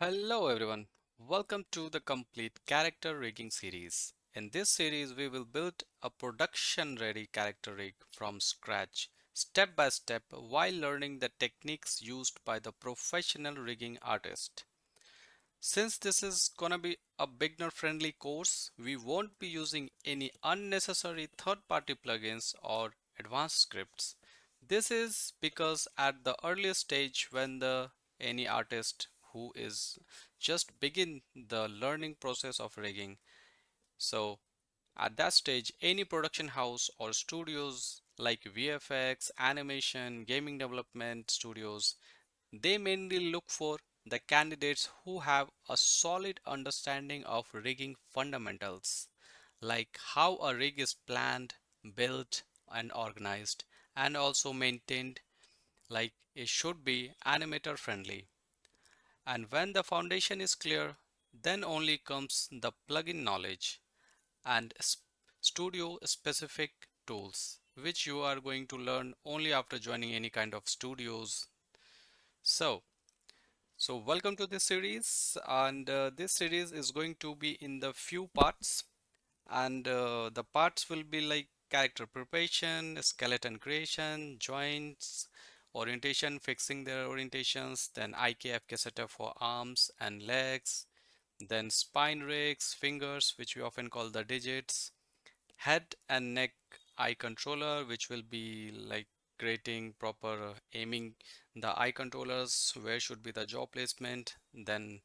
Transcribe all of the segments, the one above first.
Hello everyone, welcome to the complete character rigging series. In this series, we will build a production ready character rig from scratch, step by step, while learning the techniques used by the professional rigging artist. Since this is gonna be a beginner friendly course, we won't be using any unnecessary third party plugins or advanced scripts. This is because at the earliest stage when the any artist who is just begin the learning process of rigging, so at that stage any production house or studios like VFX, animation, gaming development studios, they mainly look for the candidates who have a solid understanding of rigging fundamentals, like how a rig is planned, built, and organized, and also maintained, like it should be animator friendly. And when the foundation is clear, then only comes the plugin knowledge and studio specific tools, which you are going to learn only after joining any kind of studios. So, So welcome to this series, and this series is going to be in the few parts, and the parts will be like character preparation, skeleton creation, joints, orientation, fixing their orientations, then IKFK setup for arms and legs, then spine rigs, fingers, which we often call the digits, head and neck eye controller, which will be like creating proper aiming the eye controllers, where should be the jaw placement. Then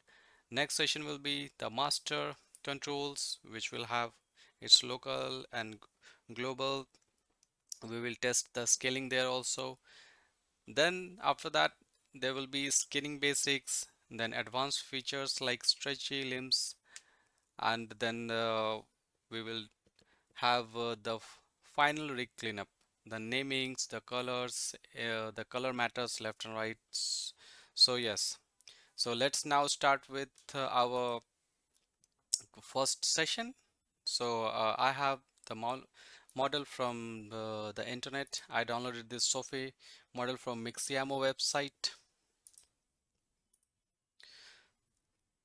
next session will be the master controls, which will have its local and global. We will test the scaling there also. Then after that there will be skinning basics, then advanced features like stretchy limbs, and then we will have the final rig cleanup, the namings, the colors, the color matters left and right. So yes, so let's now start with our first session. So I have the model from the internet. I downloaded this Sophie model from Mixiamo website.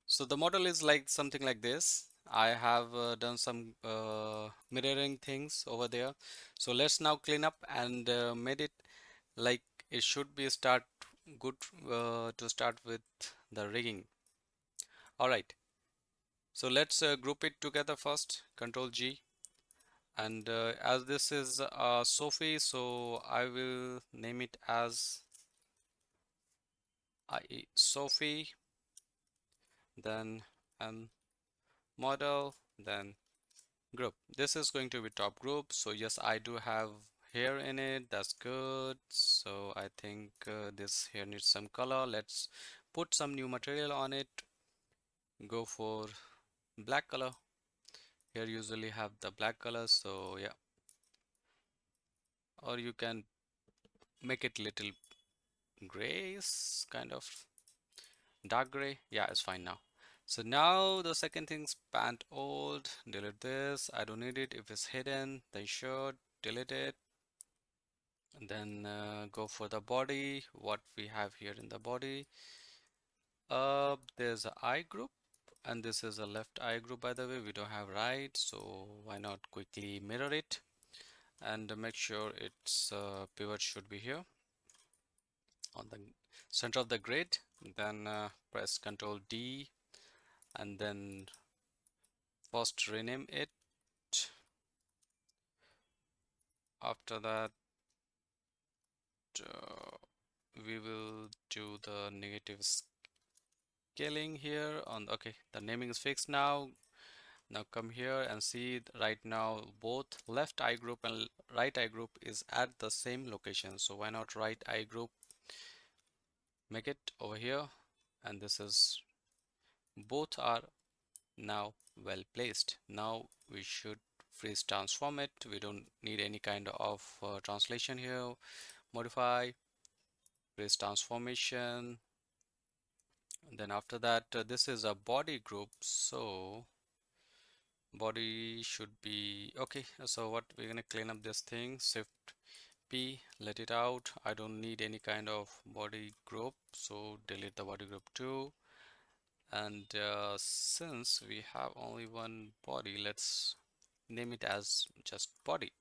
So the model is like something like this. I have done some mirroring things over there. So let's now clean up and made it like it should be start good to start with the rigging. All right. So let's group it together first. Control G. And as this is Sophie, so I will name it as IE Sophie, then model, then group. This is going to be top group. So yes, I do have hair in it. That's good. So I think this hair needs some color. Let's put some new material on it. Go for black color. Here usually have the black color. So yeah, or you can make it little grays, kind of dark gray. Yeah, it's fine now. So now the second thing's pant old. Delete this. I don't need it. If it's hidden, then shirt, delete it. And then go for the body. What we have here in the body. There's a eye group, and this is a left eye group, by the way. We don't have right, so why not quickly mirror it and make sure its pivot should be here on the center of the grid. Then press Ctrl D and then first rename it. After that, uh, we will do the negative scaling here on. Okay, the naming is fixed now. Now come here and see right now both left eye group and right eye group is at the same location. So why not right eye group, make it over here, and this is both are now well placed. Now we should freeze transform it. We don't need any kind of translation here. Modify, freeze transformation. And then after that, this is a body group. So body should be okay. So what we're gonna clean up this thing, shift P, let it out. I don't need any kind of body group, so delete the body group too. And since we have only one body, let's name it as just body.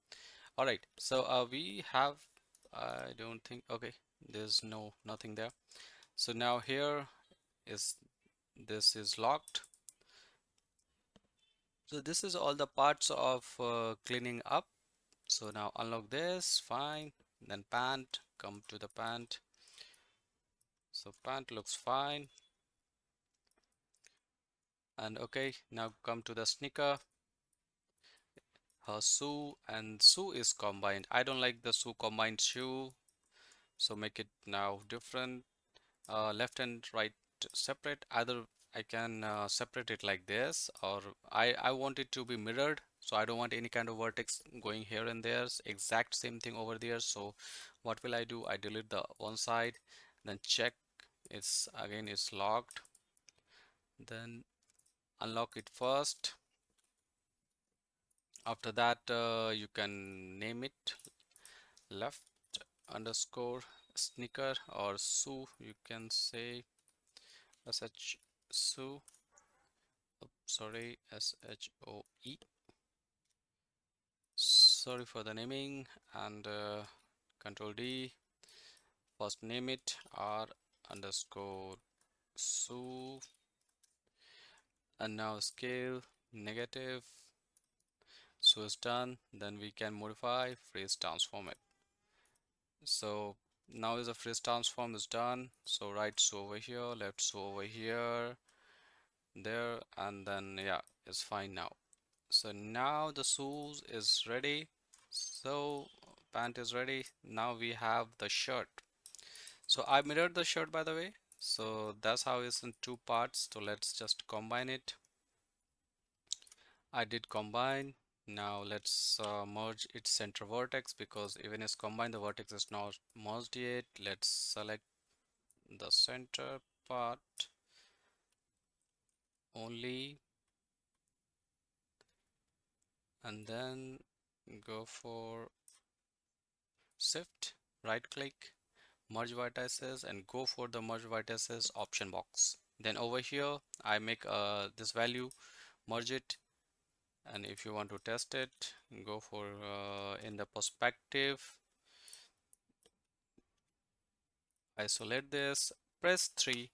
All right, so we have, I don't think, okay, there's nothing there. So now here is, this is locked. So this is all the parts of cleaning up. So now unlock this, fine. Then pant, come to the pant. So pant looks fine. And okay, now come to the sneaker. Her shoe and shoe is combined. I don't like the shoe combined shoe. So make it now different. Left and right separate. Either I can separate it like this, or I want it to be mirrored. So I don't want any kind of vertex going here and there. Exact same thing over there. So what will I do? I delete the one side, then check. It's again it's locked. Then unlock it first. After that, you can name it left underscore sneaker or shoe. You can say sh shoe. Sorry, SHOE. Sorry for the naming, and Control D. First name it R underscore Su, and now scale negative. So it's done. Then we can modify phrase transform it. So now is the phrase transform is done. So right so over here, left so over here, there, and then yeah, it's fine now. So now the shoes is ready. So pant is ready. Now we have the shirt. So I mirrored the shirt, by the way. So that's how it's in two parts. So let's just combine it. I did combine. Now let's merge its center vertex, because even it's combined, the vertex is not merged yet. Let's select the center part only, and then go for shift, right click, merge vertices, and go for the merge vertices option box. Then over here I make this value, merge it, and if you want to test it, go for in the perspective, isolate this, press 3,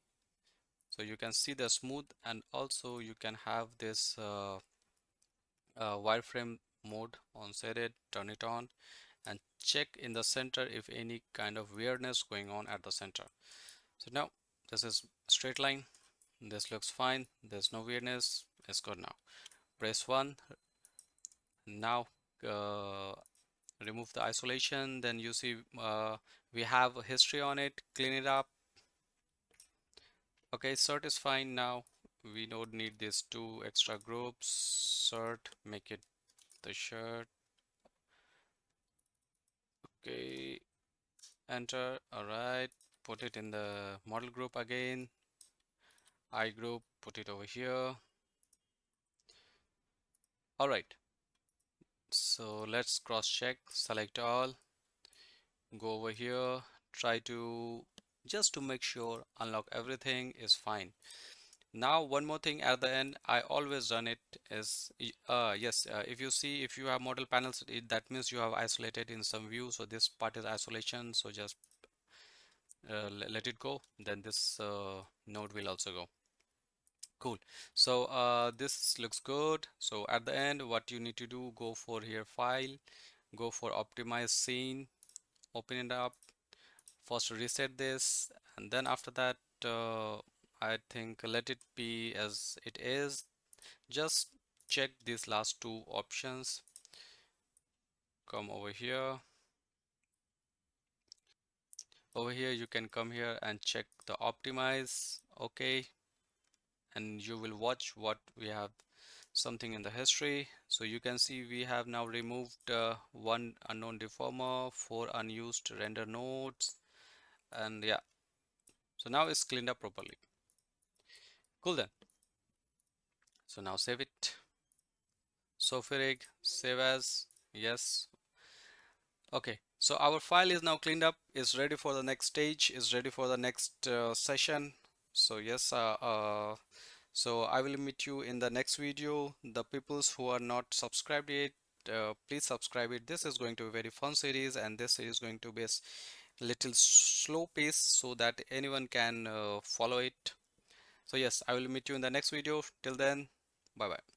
so you can see the smooth, and also you can have this wireframe mode on, set it, turn it on, and check in the center if any kind of weirdness going on at the center. So now this is straight line, this looks fine, there's no weirdness, it's good. Now press 1. Now remove the isolation, then you see we have a history on it, clean it up. Okay, sort is fine. Now we don't need these two extra groups. Sort, make it the shirt. Okay, enter. All right, put it in the model group again. I group, put it over here. All right, so let's cross check, select all, go over here, try to, just to make sure, unlock everything is fine. Now one more thing at the end, I always done it is yes, if you see, if you have model panels, that means you have isolated in some view, so this part is isolation, so just let it go, then this node will also go. Cool. So this looks good. So at the end, what you need to do, go for here file, go for optimize scene, open it up, first reset this, and then after that I think let it be as it is. Just check these last two options, come over here. Over here you can come here and check the optimize, okay, and you will watch what we have, something in the history. So you can see we have now removed one unknown deformer, 4 unused render nodes, and yeah, so now it's cleaned up properly. Cool then. So now save it. Sofirig, save as, yes. Okay, so our file is now cleaned up, is ready for the next stage, is ready for the next session. So yes, So I will meet you in the next video. The peoples who are not subscribed yet, please subscribe it. This is going to be a very fun series, and this is going to be a little slow pace so that anyone can follow it. So yes, I will meet you in the next video. Till then, bye bye.